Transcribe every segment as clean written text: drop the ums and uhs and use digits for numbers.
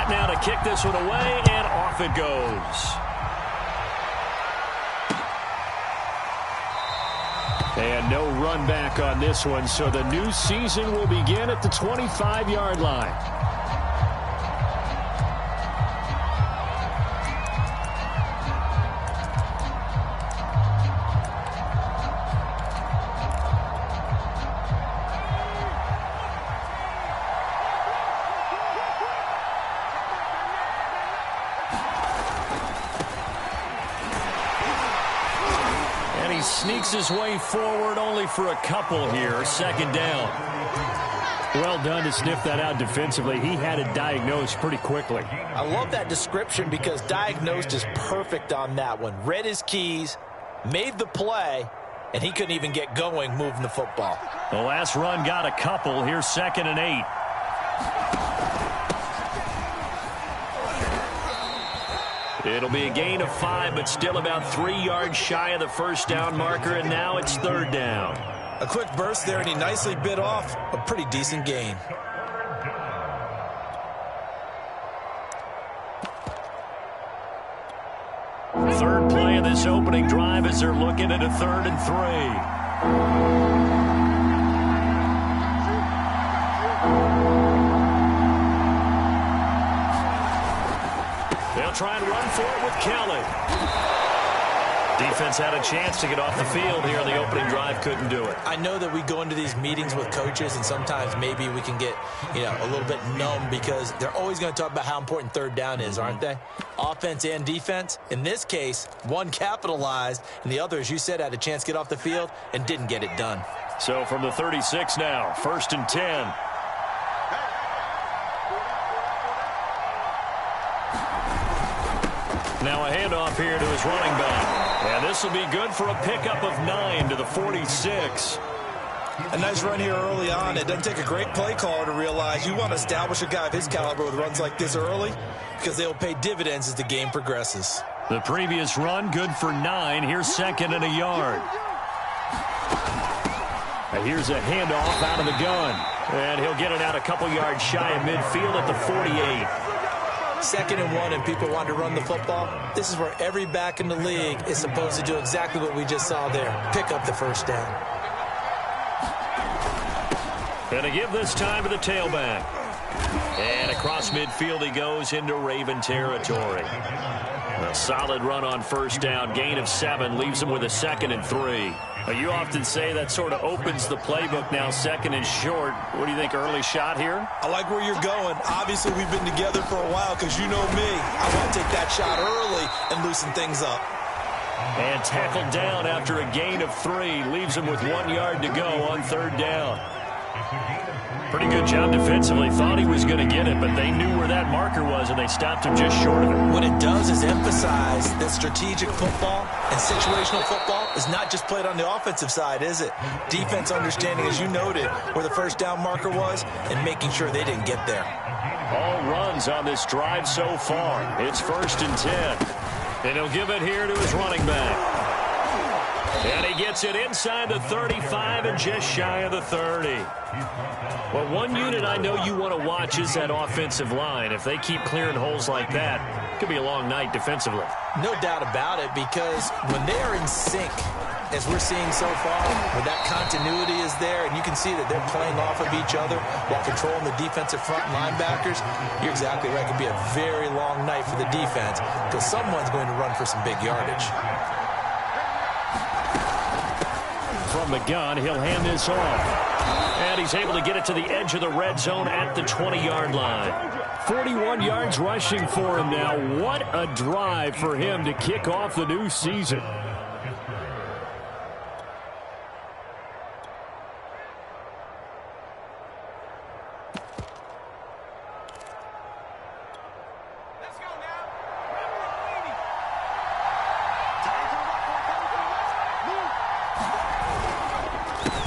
Set now to kick this one away, and off it goes. And no run back on this one, so the new season will begin at the 25-yard line. Sneaks his way forward only for a couple here. Second down. Well done to sniff that out defensively. He had it diagnosed pretty quickly. I love that description because diagnosed is perfect on that one. Read his keys, made the play, and he couldn't even get going moving the football. The last run got a couple. Here's 2nd and 8. It'll be a gain of 5, but still about 3 yards shy of the first down marker, and now it's 3rd down. A quick burst there, and he nicely bit off a pretty decent gain. Third play of this opening drive as they're looking at a 3rd and 3. Try and run for it with Kelly. Defense had a chance to get off the field here in the opening drive, couldn't do it. I know that we go into these meetings with coaches, and sometimes maybe we can get, a little bit numb because they're always going to talk about how important 3rd down is, aren't they? Offense and defense. In this case, one capitalized, and the other, as you said, had a chance to get off the field and didn't get it done. So from the 36 now, 1st and 10. Now a handoff here to his running back. And this will be good for a pickup of 9 to the 46. A nice run here early on. It doesn't take a great play caller to realize you want to establish a guy of his caliber with runs like this early because they'll pay dividends as the game progresses. The previous run, good for 9. Here's 2nd and a yard. And here's a handoff out of the gun. And he'll get it out a couple yards shy of midfield at the 48. 2nd and 1, and people want to run the football. This is where every back in the league is supposed to do exactly what we just saw there. Pick up the first down. And to give this time to the tailback. And across midfield he goes into Raven territory. A solid run on first down. Gain of 7 leaves him with a 2nd and 3. You often say that sort of opens the playbook now, 2nd and short. What do you think, early shot here? I like where you're going. Obviously, we've been together for a while because you know me. I want to take that shot early and loosen things up. And tackled down after a gain of 3. Leaves him with 1 yard to go on 3rd down. Pretty good job defensively. Thought he was going to get it, but they knew where that marker was, and they stopped him just short of it. What it does is emphasize that strategic football and situational football is not just played on the offensive side, is it? Defense understanding, as you noted, where the first down marker was and making sure they didn't get there. All runs on this drive so far. It's 1st and 10. And he'll give it here to his running back. And he gets it inside the 35 and just shy of the 30. Well, one unit I know you want to watch is that offensive line. If they keep clearing holes like that, it could be a long night defensively. No doubt about it, because when they are in sync, as we're seeing so far, where that continuity is there, and you can see that they're playing off of each other while controlling the defensive front linebackers, you're exactly right. It could be a very long night for the defense because someone's going to run for some big yardage. From the gun, he'll hand this off. And he's able to get it to the edge of the red zone at the 20-yard line. 41 yards rushing for him now. What a drive for him to kick off the new season.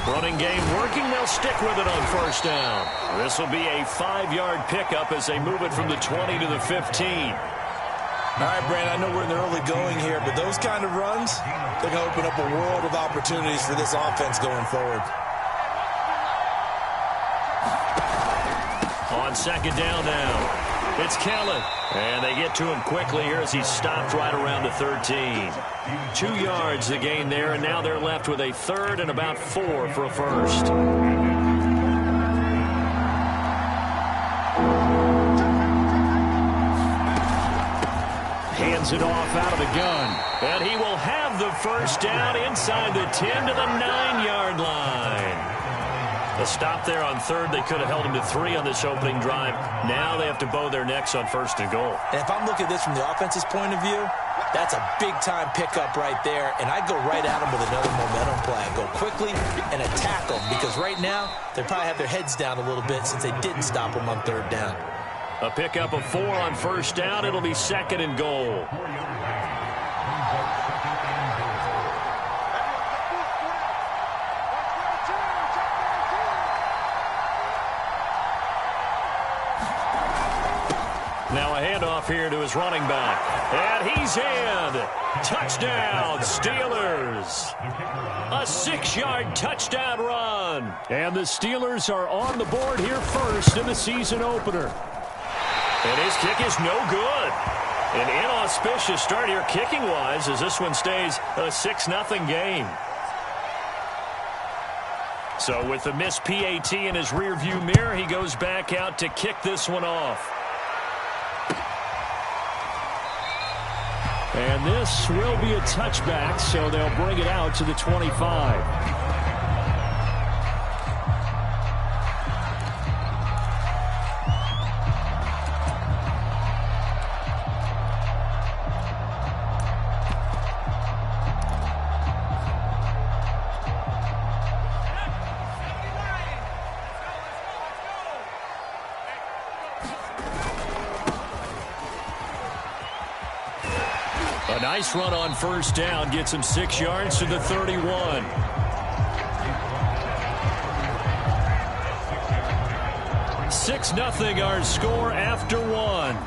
Running game working. They'll stick with it on first down. This will be a 5-yard pickup as they move it from the 20 to the 15. All right, Brandon, I know we're in the early going here, but those kind of runs, they're going to open up a world of opportunities for this offense going forward. On second down now. It's Kellen. And they get to him quickly here as he stopped right around the 13. 2 yards the gain there, and now they're left with a third and about 4 for a first. Hands it off out of the gun. And he will have the first down inside the 10 to the 9-yard line. A stop there on third. They could have held him to 3 on this opening drive. Now they have to bow their necks on first and goal. And if I'm looking at this from the offense's point of view, that's a big-time pickup right there. And I'd go right at them with another momentum play. Go quickly and attack them, because right now they probably have their heads down a little bit since they didn't stop them on third down. A pickup of 4 on first down. It'll be second and goal. Now a handoff here to his running back. And he's in. Touchdown, Steelers. A 6-yard touchdown run. And the Steelers are on the board here first in the season opener. And his kick is no good. An inauspicious start here kicking-wise as this one stays a 6-0 game. So with the missed PAT in his rearview mirror, he goes back out to kick this one off. And this will be a touchback, so they'll bring it out to the 25. A nice run on first down gets him 6 yards to the 31. Six nothing our score after 1.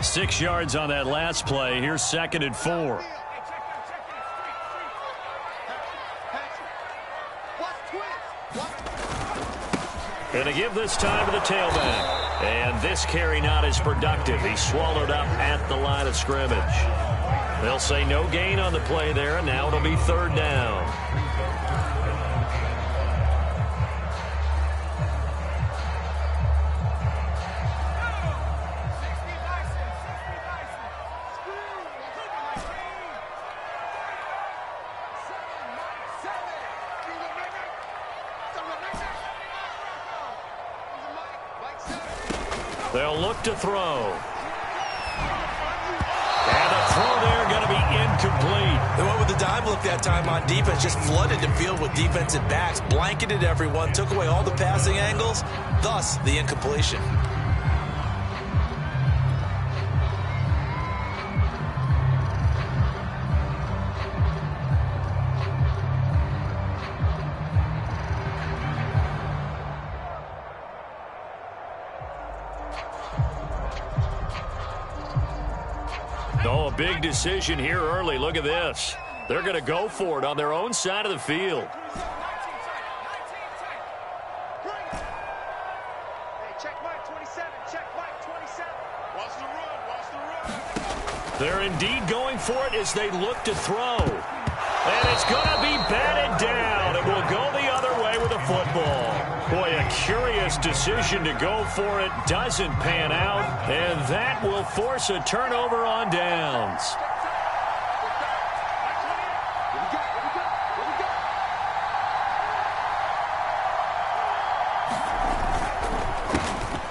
Six yards on that last play. Here's second and 4. And to give this time to the tailback. And this carry not as productive. He swallowed up at the line of scrimmage. They'll say no gain on the play there, and now it'll be third down. They'll look to throw. And the throw there going to be incomplete. They went with the dime look that time on defense, just flooded the field with defensive backs, blanketed everyone, took away all the passing angles, thus the incompletion. Oh, a big decision here early. Look at this. They're going to go for it on their own side of the field. They're indeed going for it as they look to throw. And it's going to be batted down. It will go the other way with the football. Boy, a curious decision to go for it. Doesn't pan out. And that will force a turnover on downs.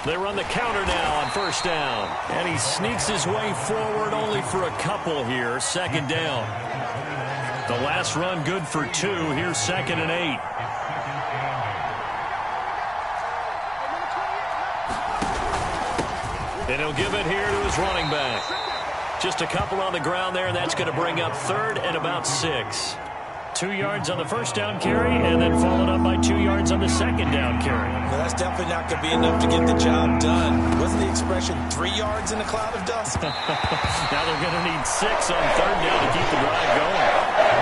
They run the counter now on first down. And he sneaks his way forward only for a couple here. Second down. The last run good for 2. Here's second and 8. And he'll give it here to his running back. Just a couple on the ground there, and that's going to bring up third and about 6. 2 yards on the first down carry and then followed up by 2 yards on the second down carry. Well, that's definitely not going to be enough to get the job done. Wasn't the expression 3 yards in a cloud of dust? Now they're going to need 6 on third down to keep the drive going.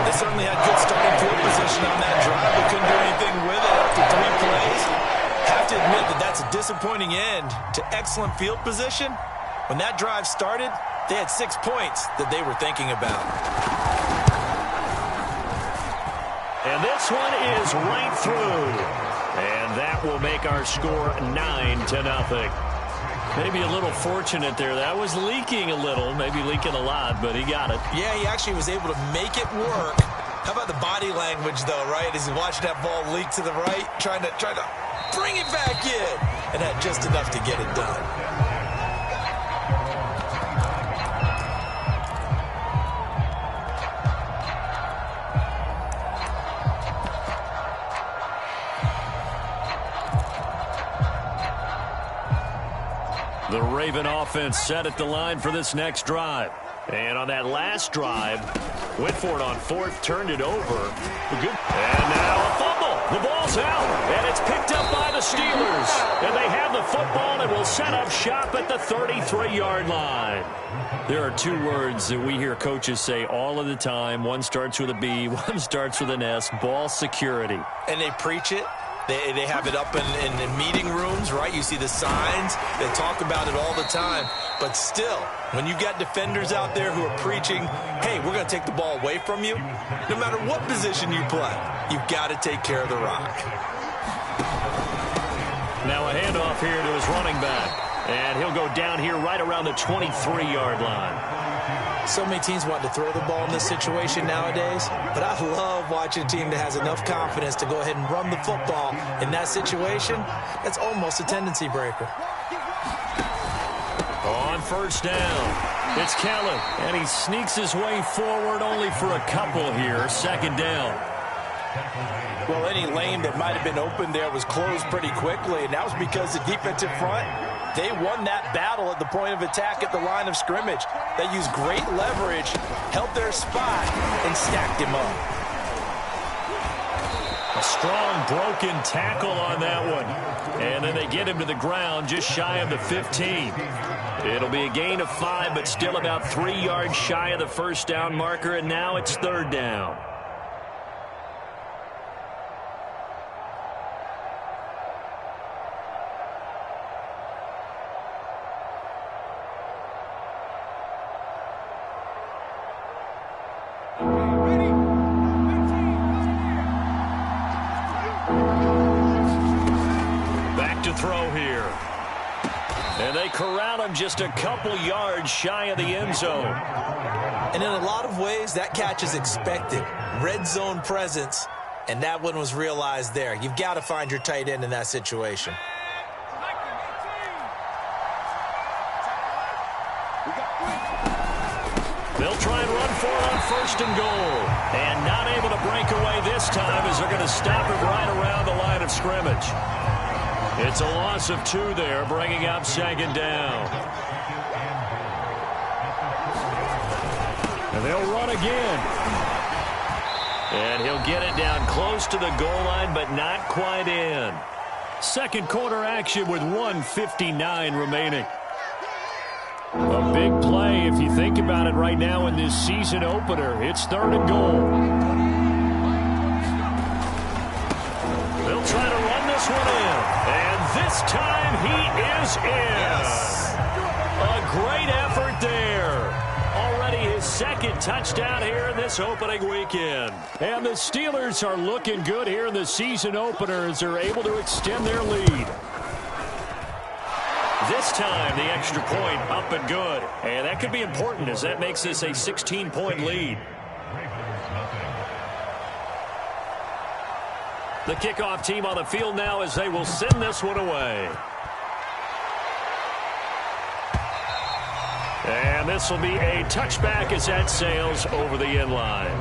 They certainly had good starting field position on that drive, but couldn't do anything with it after 3 plays. Have to admit that that's a disappointing end to excellent field position. When that drive started, they had 6 points that they were thinking about. And this one is right through. And that will make our score 9-0. Maybe a little fortunate there. That was leaking a little, maybe leaking a lot, but he got it. Yeah, he actually was able to make it work. How about the body language, though, right? As he watched that ball leak to the right, trying to bring it back in, and had just enough to get it done. The Raven offense set at the line for this next drive. And on that last drive, went for it on fourth, turned it over. Good. And now a fumble. The ball's out, and it's picked up by the Steelers. And they have the football and will set up shop at the 33-yard line. There are 2 words that we hear coaches say all of the time. One starts with a B, one starts with an S, ball security. And they preach it. They have it up in meeting rooms, right? You see the signs. They talk about it all the time. But still, when you got defenders out there who are preaching, hey, we're going to take the ball away from you, no matter what position you play, you've got to take care of the rock. Now a handoff here to his running back. And he'll go down here right around the 23-yard line. So many teams want to throw the ball in this situation nowadays, but I love watching a team that has enough confidence to go ahead and run the football in that situation. That's almost a tendency breaker. On first down, it's Kellen, and he sneaks his way forward only for a couple here. Second down. Well, any lane that might have been open there was closed pretty quickly, and that was because the defensive front, they won that battle at the point of attack at the line of scrimmage. They used great leverage, held their spot, and stacked him up. A strong broken tackle on that one. And then they get him to the ground just shy of the 15. It'll be a gain of 5, but still about 3 yards shy of the first down marker, and now it's third down. Throw here. And they corral him just a couple yards shy of the end zone. And in a lot of ways, that catch is expected. Red zone presence, and that one was realized there. You've got to find your tight end in that situation. They'll try and run for it on first and goal. And not able to break away this time as they're going to stop it right around the line of scrimmage. It's a loss of 2 there, bringing up second down. And they'll run again. And he'll get it down close to the goal line, but not quite in. Second quarter action with 1:59 remaining. A big play if you think about it right now in this season opener. It's third and goal. They'll try to run this one in. And this time he is in. Yes. A great effort there. Already his second touchdown here in this opening weekend. And the Steelers are looking good here in the season opener as they're able to extend their lead. This time the extra point up and good. And that could be important as that makes this a 16-point lead. The kickoff team on the field now as they will send this one away. And this will be a touchback as that sails over the end line.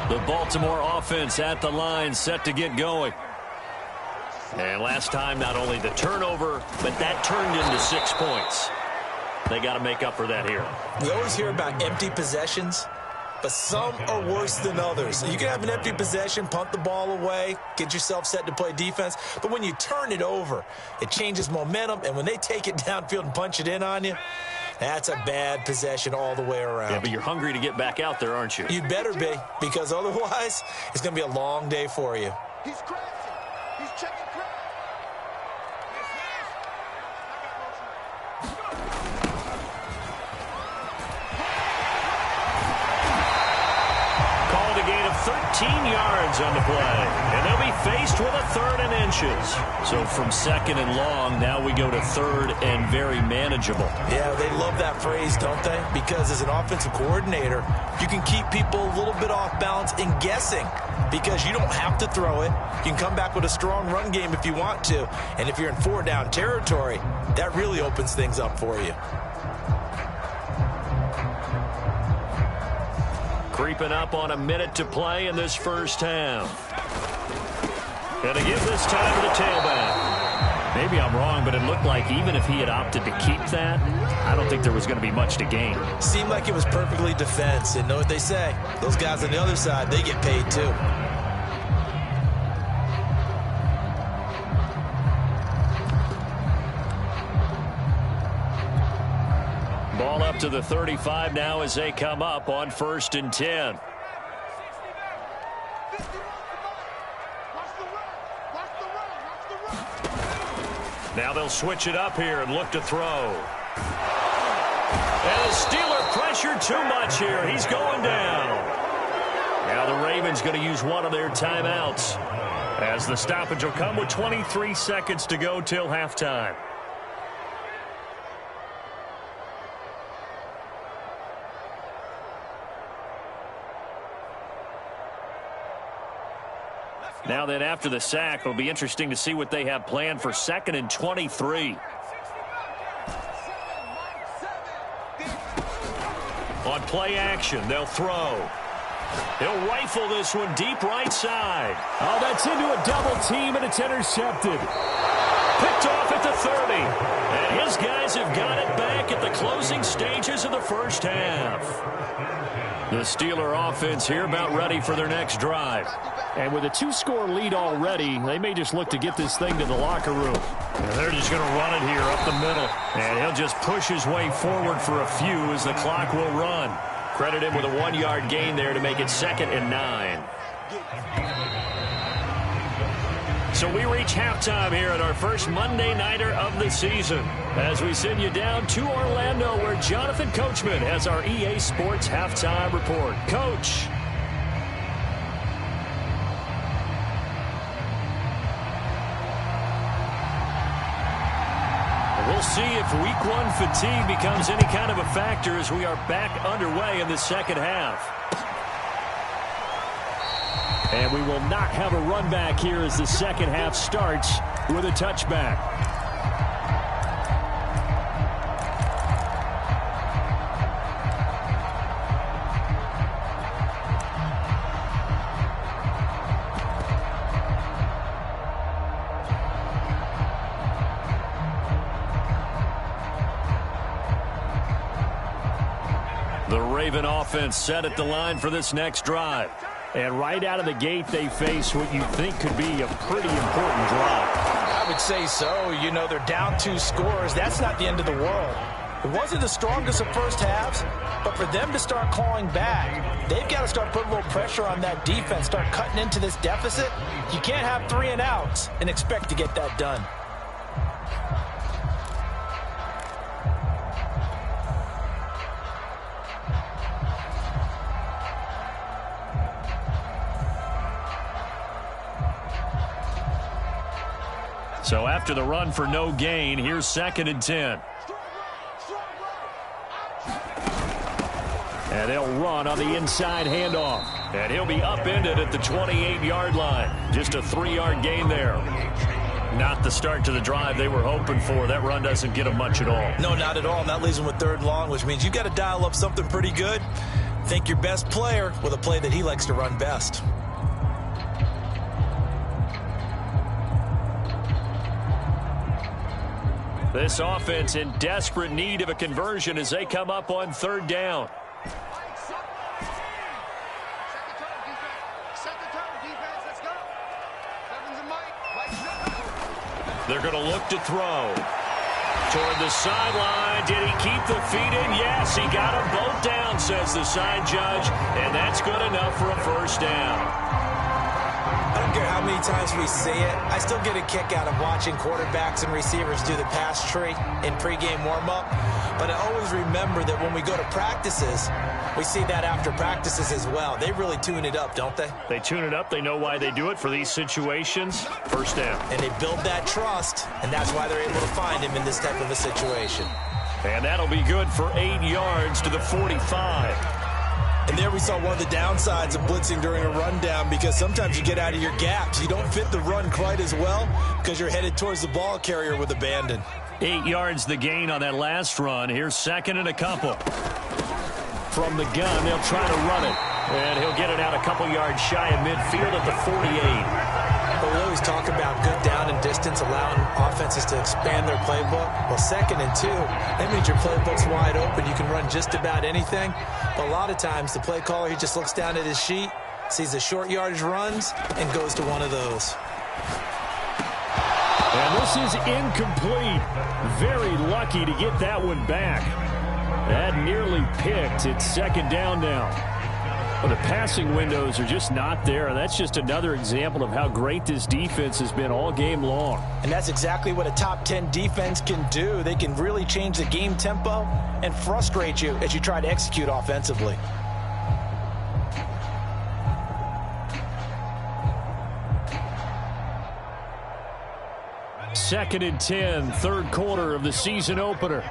The Baltimore offense at the line, set to get going. And last time, not only the turnover, but that turned into 6 points. They got to make up for that here. We always hear about empty possessions, but some are worse than others. You can have an empty possession, punt the ball away, get yourself set to play defense, but when you turn it over, it changes momentum, and when they take it downfield and punch it in on you, that's a bad possession all the way around. Yeah, but you're hungry to get back out there, aren't you? You better be, because otherwise, it's going to be a long day for you. He's crashing. He's checking crash. Called a gain of 13 yards on the play. And they'll be faced with a 3rd and inches. So from 2nd and long, now we go to 3rd and very manageable. Yeah, they love that phrase, don't they? Because as an offensive coordinator, you can keep people a little bit off balance and guessing because you don't have to throw it. You can come back with a strong run game if you want to. And if you're in 4-down territory, that really opens things up for you. Creeping up on a minute to play in this first half. Gonna give this time to the tailback. Maybe I'm wrong, but it looked like even if he had opted to keep that, I don't think there was going to be much to gain. Seemed like it was perfectly defense. And know what they say? Those guys on the other side, they get paid too. Ball up to the 35 now as they come up on 1st and 10. Now they'll switch it up here and look to throw. And the Steeler pressured too much here. He's going down. Now the Ravens going to use one of their timeouts as the stoppage will come with 23 seconds to go till halftime. Now then, after the sack, it'll be interesting to see what they have planned for 2nd and 23. On play action, they'll throw. He'll rifle this one deep right side. Oh, that's into a double team, and it's intercepted. Picked off at the 30. And his guys have got it back at the closing stages of the first half. The Steeler offense here about ready for their next drive. And with a 2-score lead already, they may just look to get this thing to the locker room. And they're just going to run it here up the middle. And he'll just push his way forward for a few as the clock will run. Credit him with a 1-yard gain there to make it 2nd and 9. So we reach halftime here at our first Monday Nighter of the season as we send you down to Orlando where Jonathan Coachman has our EA Sports Halftime Report. Coach. We'll see if week 1 fatigue becomes any kind of a factor as we are back underway in the second half. And we will not have a run back here as the second half starts with a touchback. The Raven offense set at the line for this next drive. And right out of the gate, they face what you think could be a pretty important drive. I would say so. You know, they're down 2 scores. That's not the end of the world. It wasn't the strongest of first halves, but for them to start clawing back, they've got to start putting a little pressure on that defense, start cutting into this deficit. You can't have 3 and outs and expect to get that done. So after the run for no gain, here's 2nd and 10. And they'll run on the inside handoff. And he'll be upended at the 28-yard line. Just a 3-yard gain there. Not the start to the drive they were hoping for. That run doesn't get them much at all. No, not at all. And that leaves them with 3rd and long, which means you got to dial up something pretty good. Thank your best player with a play that he likes to run best. This offense in desperate need of a conversion as they come up on third down. They're going to look to throw. Toward the sideline. Did he keep the feet in? Yes, he got them both down, says the side judge. And that's good enough for a first down. I don't care how many times we see it. I still get a kick out of watching quarterbacks and receivers do the pass tree in pregame warm-up. But I always remember that when we go to practices, we see that after practices as well. They really tune it up, don't they? They tune it up. They know why they do it for these situations. First down. And they build that trust, and that's why they're able to find him in this type of a situation. And that'll be good for 8 yards to the 45. And there we saw one of the downsides of blitzing during a rundown, because sometimes you get out of your gaps. You don't fit the run quite as well because you're headed towards the ball carrier with abandon. 8 yards the gain on that last run. Here's second and a couple. From the gun, they'll try to run it. And he'll get it out a couple yards shy of midfield at the 48. But we always talk about good down and distance, allowing offenses to expand their playbook. Well, 2nd and 2, that means your playbook's wide open. You can run just about anything. But a lot of times, the play caller, he just looks down at his sheet, sees the short yardage runs, and goes to one of those. And this is incomplete. Very lucky to get that one back. That nearly picked. It's second down now. Well, the passing windows are just not there. That's just another example of how great this defense has been all game long. And that's exactly what a top 10 defense can do. They can really change the game tempo and frustrate you as you try to execute offensively. Second and 10, third quarter of the season opener.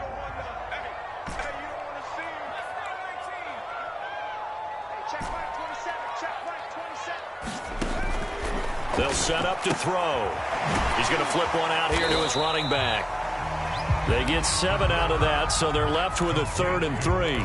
They'll set up to throw. He's going to flip one out here to his running back. They get 7 out of that, so they're left with a 3rd and 3.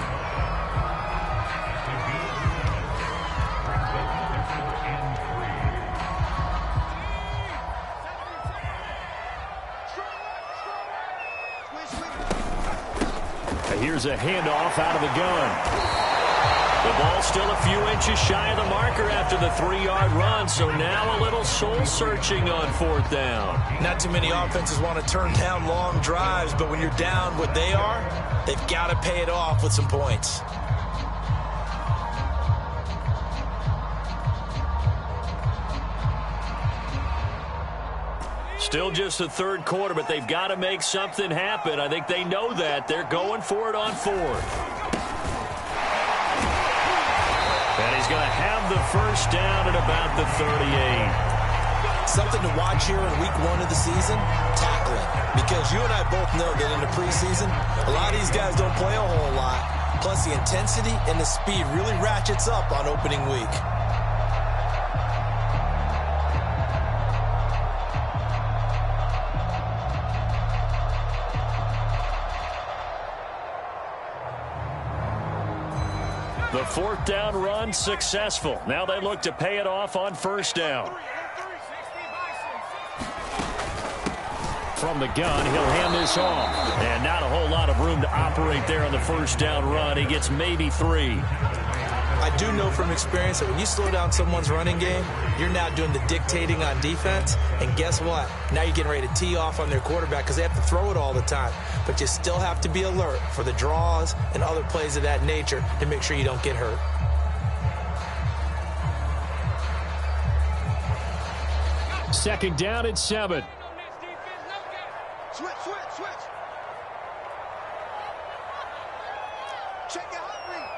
Here's a handoff out of the gun. The ball's still a few inches shy of the marker after the 3-yard run, so now a little soul-searching on 4th down. Not too many offenses want to turn down long drives, but when you're down what they are, they've got to pay it off with some points. Still just the third quarter, but they've got to make something happen. I think they know that. They're going for it on 4th. And he's going to have the first down at about the 38. Something to watch here in week 1 of the season, tackling. Because you and I both know that in the preseason, a lot of these guys don't play a whole lot. Plus, the intensity and the speed really ratchets up on opening week. The 4th down run successful. Now they look to pay it off on 1st down. From the gun, he'll hand this off. And not a whole lot of room to operate there on the 1st down run. He gets maybe 3. I do know from experience that when you slow down someone's running game, you're now doing the dictating on defense. And guess what? Now you're getting ready to tee off on their quarterback because they have to throw it all the time. But you still have to be alert for the draws and other plays of that nature to make sure you don't get hurt. Second down at 7. Switch. Check your hot read.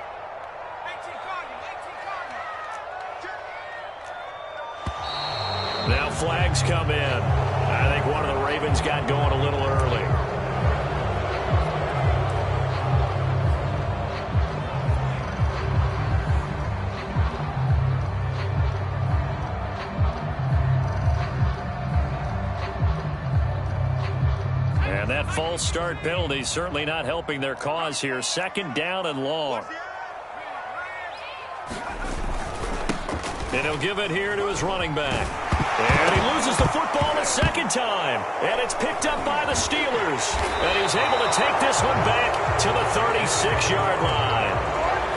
Now flags come in. I think one of the Ravens got going a little early. And that false start penalty certainly not helping their cause here. Second down and long. And he'll give it here to his running back. And he loses the football a second time. And it's picked up by the Steelers. And he's able to take this one back to the 36-yard line.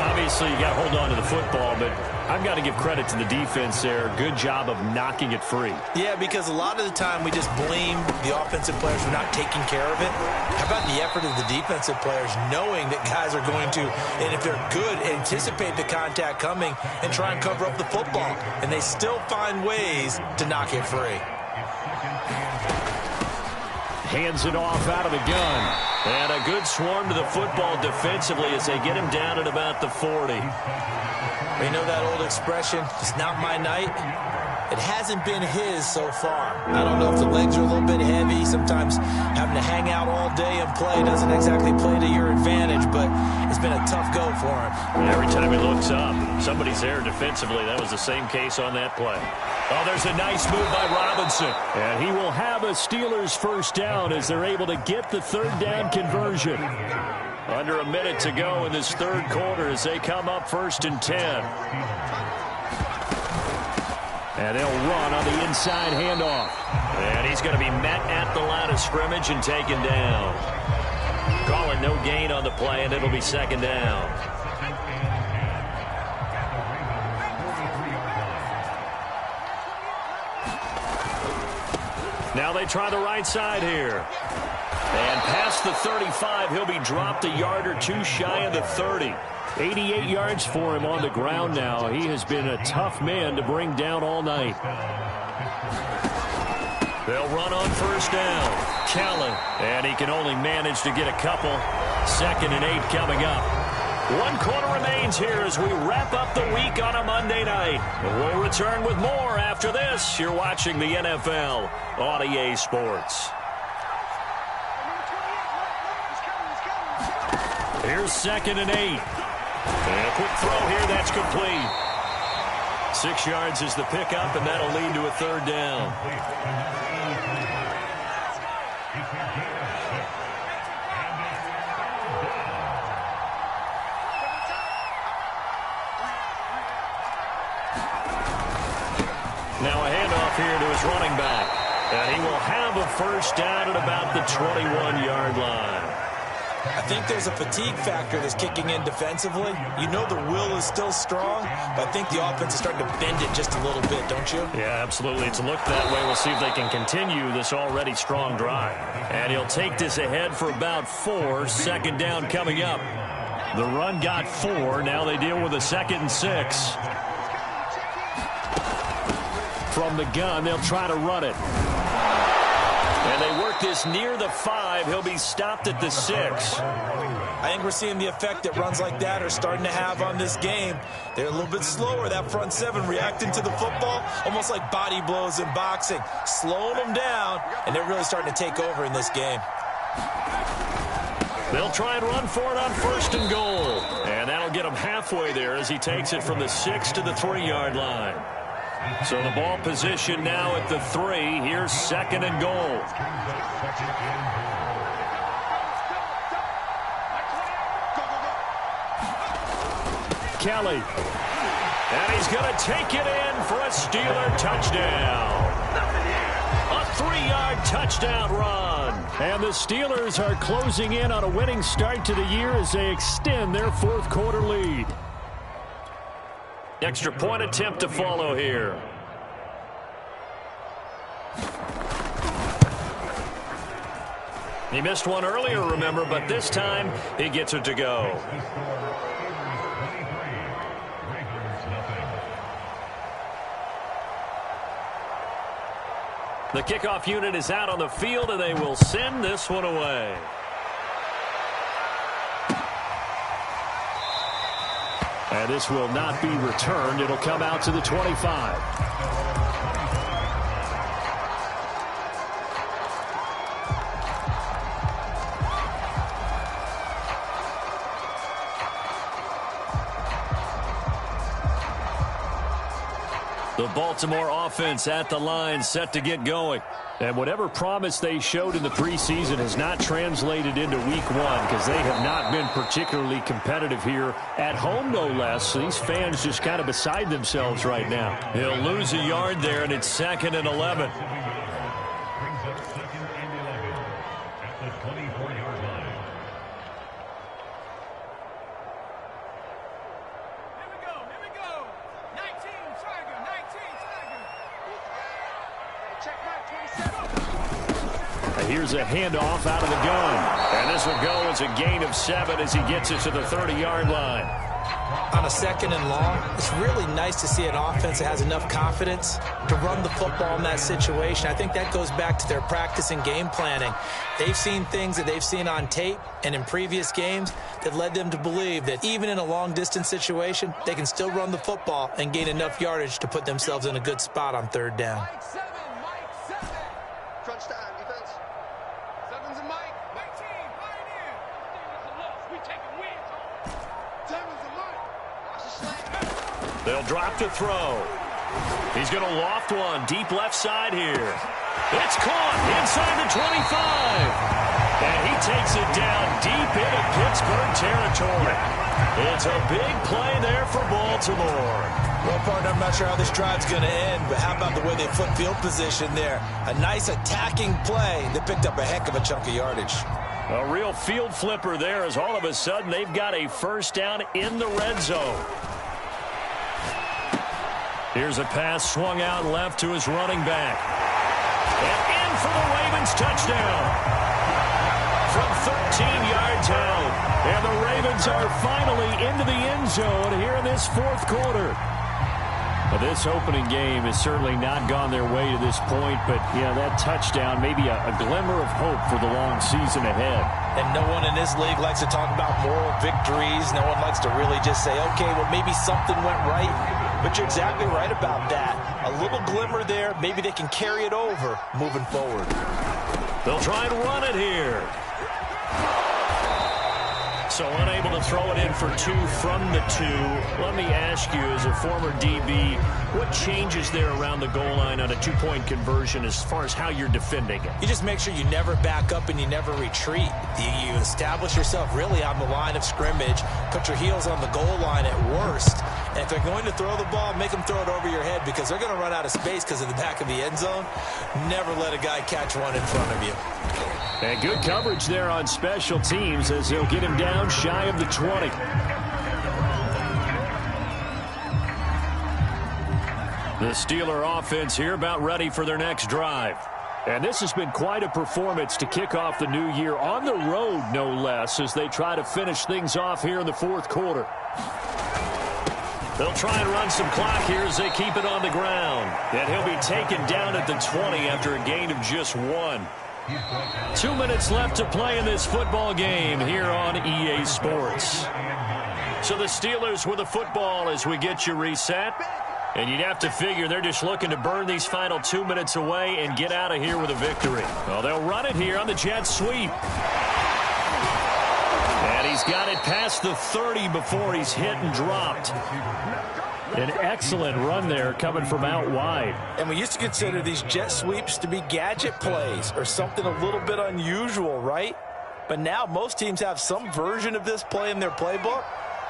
Obviously, you got to hold on to the football, but I've got to give credit to the defense there. Good job of knocking it free. Yeah, because a lot of the time we just blame the offensive players for not taking care of it. How about the effort of the defensive players knowing that guys are going to, and if they're good, anticipate the contact coming and try and cover up the football. And they still find ways to knock it free. Hands it off out of the gun. And a good swarm to the football defensively as they get him down at about the 40. You know that old expression, it's not my night? It hasn't been his so far. I don't know if the legs are a little bit heavy. Sometimes having to hang out all day and play doesn't exactly play to your advantage, but it's been a tough go for him. And every time he looks up, somebody's there defensively. That was the same case on that play. Oh, there's a nice move by Robinson. And he will have a Steelers first down as they're able to get the third down conversion. Under a minute to go in this third quarter as they come up 1st and 10. And they'll run on the inside handoff. And he's going to be met at the line of scrimmage and taken down. Calling no gain on the play, and it'll be 2nd down. Now they try the right side here. And past the 35, he'll be dropped a yard or two shy of the 30. 88 yards for him on the ground now. He has been a tough man to bring down all night. They'll run on 1st down. Kellen, and he can only manage to get a couple. 2nd and 8 coming up. 1 quarter remains here as we wrap up the week on a Monday night. We'll return with more after this. You're watching the NFL on EA Sports. Here's 2nd and 8. And a quick throw here, that's complete. 6 yards is the pickup, and that'll lead to a 3rd down. Now a handoff here to his running back. And he will have a first down at about the 21-yard line. I think there's a fatigue factor that's kicking in defensively. You know the will is still strong, but I think the offense is starting to bend it just a little bit, don't you? Yeah, absolutely. It's looked that way. We'll see if they can continue this already strong drive. And he'll take this ahead for about 4. 2nd down coming up. The run got 4. Now they deal with a 2nd and 6. From the gun, they'll try to run it. And they work this near the 5. He'll be stopped at the 6. I think we're seeing the effect that runs like that are starting to have on this game. They're a little bit slower, that front 7, reacting to the football, almost like body blows in boxing, slowing them down, and they're really starting to take over in this game. They'll try and run for it on 1st and goal. And that'll get him halfway there as he takes it from the 6 to the 3-yard line. So the ball position now at the 3. Here's 2nd and goal. Kelly. And he's going to take it in for a Steeler touchdown. A 3-yard touchdown run. And the Steelers are closing in on a winning start to the year as they extend their 4th quarter lead. Extra point attempt to follow here. He missed one earlier, remember, but this time he gets it to go. The kickoff unit is out on the field, and they will send this one away. And this will not be returned. It'll come out to the 25. The Baltimore offense at the line, set to get going. And whatever promise they showed in the preseason has not translated into week one because they have not been particularly competitive here at home, no less. So these fans just kind of beside themselves right now. He'll lose a yard there, and it's 2nd and 11. Here's a handoff out of the gun. And this will go as a gain of 7 as he gets it to the 30-yard line. On a 2nd and long, it's really nice to see an offense that has enough confidence to run the football in that situation. I think that goes back to their practice and game planning. They've seen things that they've seen on tape and in previous games that led them to believe that even in a long-distance situation, they can still run the football and gain enough yardage to put themselves in a good spot on 3rd down. Mike 7. Crunch time, defense. 7's a Mike. 19, pioneer. It's a loss. We taking wins. 7's a Mike. Watch the slant. They'll drop to throw. He's going to loft one deep left side here. It's caught inside the 25. And he takes it down deep into Pittsburgh territory. It's a big play there for Baltimore. Well, partner, I'm not sure how this drive's going to end, but how about the way they flip field position there? A nice attacking play that picked up a heck of a chunk of yardage. A real field flipper there as all of a sudden they've got a 1st down in the red zone. Here's a pass swung out left to his running back. And in for the Ravens touchdown. From 13 yards out. And the Ravens are finally into the end zone here in this 4th quarter. Well, this opening game has certainly not gone their way to this point, but yeah, that touchdown, maybe a glimmer of hope for the long season ahead. And no one in this league likes to talk about moral victories. No one likes to really just say, okay, well, maybe something went right. But you're exactly right about that. A little glimmer there. Maybe they can carry it over moving forward. They'll try and run it here. So unable to throw it in for 2 from the 2. Let me ask you, as a former DB, what changes there around the goal line on a 2-point conversion as far as how you're defending it? You just make sure you never back up and you never retreat. You establish yourself really on the line of scrimmage, put your heels on the goal line at worst. And if they're going to throw the ball, make them throw it over your head because they're going to run out of space because of the back of the end zone. Never let a guy catch one in front of you. And good coverage there on special teams as they'll get him down shy of the 20. The Steeler offense here about ready for their next drive. And this has been quite a performance to kick off the new year on the road, no less, as they try to finish things off here in the 4th quarter. They'll try and run some clock here as they keep it on the ground. And he'll be taken down at the 20 after a gain of just 1. 2 minutes left to play in this football game here on EA Sports. So the Steelers with the football as we get you reset. And you'd have to figure they're just looking to burn these final 2 minutes away and get out of here with a victory. Well, they'll run it here on the jet sweep. And he's got it past the 30 before he's hit and dropped. An excellent run there coming from out wide. And we used to consider these jet sweeps to be gadget plays or something a little bit unusual, right? But now most teams have some version of this play in their playbook.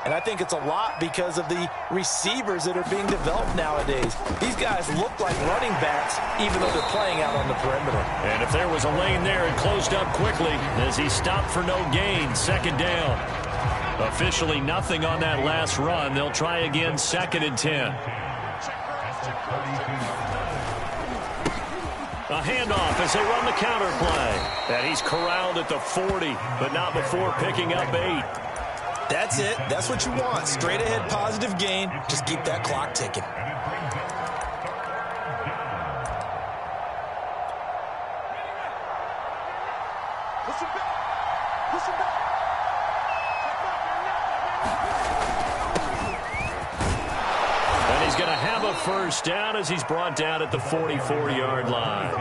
And I think it's a lot because of the receivers that are being developed nowadays. These guys look like running backs even though they're playing out on the perimeter. And if there was a lane there, it closed up quickly as he stopped for no gain. 2nd down. Officially nothing on that last run. They'll try again 2nd and 10. A handoff as they run the counter play. And he's corralled at the 40, but not before picking up 8. That's it. That's what you want. Straight ahead positive gain. Just keep that clock ticking. Listen back. Listen back. And he's going to have a 1st down as he's brought down at the 44-yard line.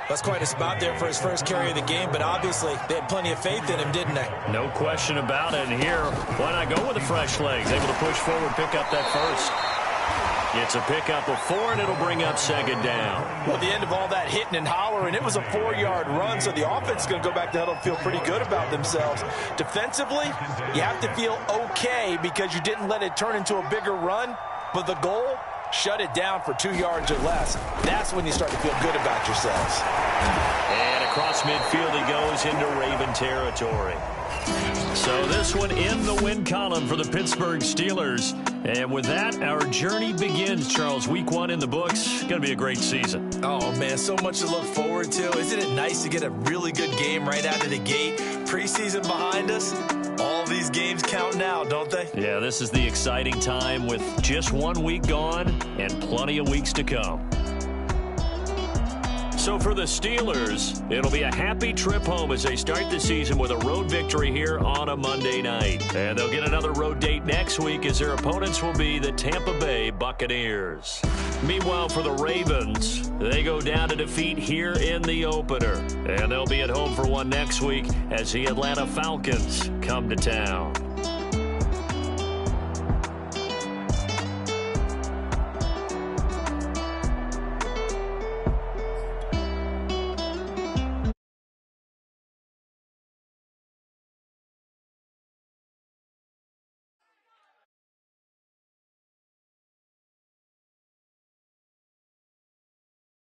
That's quite a spot there for his first carry of the game, but obviously they had plenty of faith in him, didn't they? No question about it. And here, why not go with the fresh legs? Able to push forward, pick up that 1st. It's a pickup of 4, and it'll bring up second down. Well, at the end of all that hitting and hollering, it was a 4-yard run, so the offense is going to go back to huddle and feel pretty good about themselves. Defensively, you have to feel okay because you didn't let it turn into a bigger run, but the goal, shut it down for 2 yards or less. That's when you start to feel good about yourselves. And across midfield he goes into Raven territory. So this one in the win column for the Pittsburgh Steelers. And with that, our journey begins, Charles. Week 1 in the books. Going to be a great season. Oh, man, so much to look forward to. Isn't it nice to get a really good game right out of the gate? Preseason behind us. All these games count now, don't they? Yeah, this is the exciting time with just 1 week gone and plenty of weeks to come. So for the Steelers, it'll be a happy trip home as they start the season with a road victory here on a Monday night. And they'll get another road date next week as their opponents will be the Tampa Bay Buccaneers. Meanwhile, for the Ravens, they go down to defeat here in the opener. And they'll be at home for one next week as the Atlanta Falcons come to town.